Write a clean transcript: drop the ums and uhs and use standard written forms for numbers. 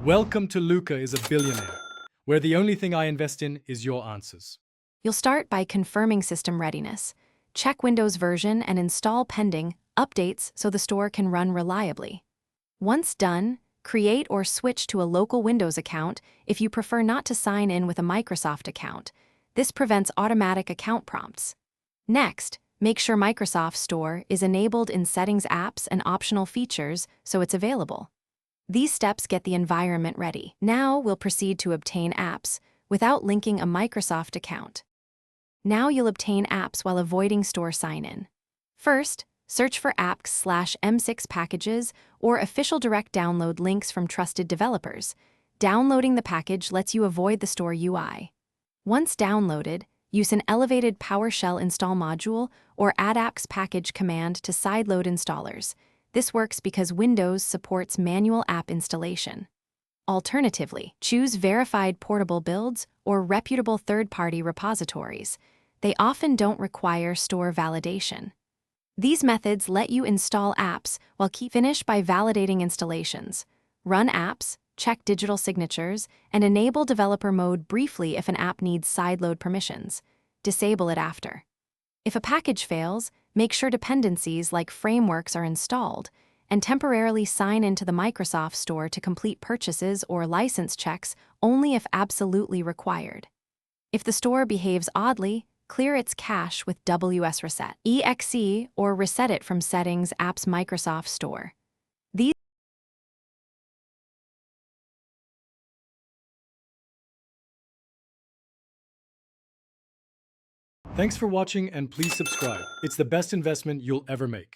Welcome to Luca is a Billionaire, where the only thing I invest in is your answers. You'll start by confirming system readiness. Check Windows version and install pending updates so the store can run reliably. Once done, create or switch to a local Windows account if you prefer not to sign in with a Microsoft account. This prevents automatic account prompts. Next, make sure Microsoft Store is enabled in Settings, Apps, and Optional Features so it's available. These steps get the environment ready. Now we'll proceed to obtain apps without linking a Microsoft account. Now you'll obtain apps while avoiding store sign-in. First, search for apps/M6 packages or official direct download links from trusted developers. Downloading the package lets you avoid the store UI. Once downloaded, use an elevated PowerShell install module or add apps package command to sideload installers. This works because Windows supports manual app installation. Alternatively, choose verified portable builds or reputable third-party repositories. They often don't require store validation. These methods let you install apps while finish by validating installations. Run apps, check digital signatures, and enable developer mode briefly if an app needs sideload permissions. Disable it after. If a package fails, make sure dependencies like frameworks are installed, and temporarily sign into the Microsoft Store to complete purchases or license checks only if absolutely required. If the store behaves oddly, clear its cache with WS Reset, EXE, or reset it from Settings, Apps, Microsoft Store. Thanks for watching and please subscribe. It's the best investment you'll ever make.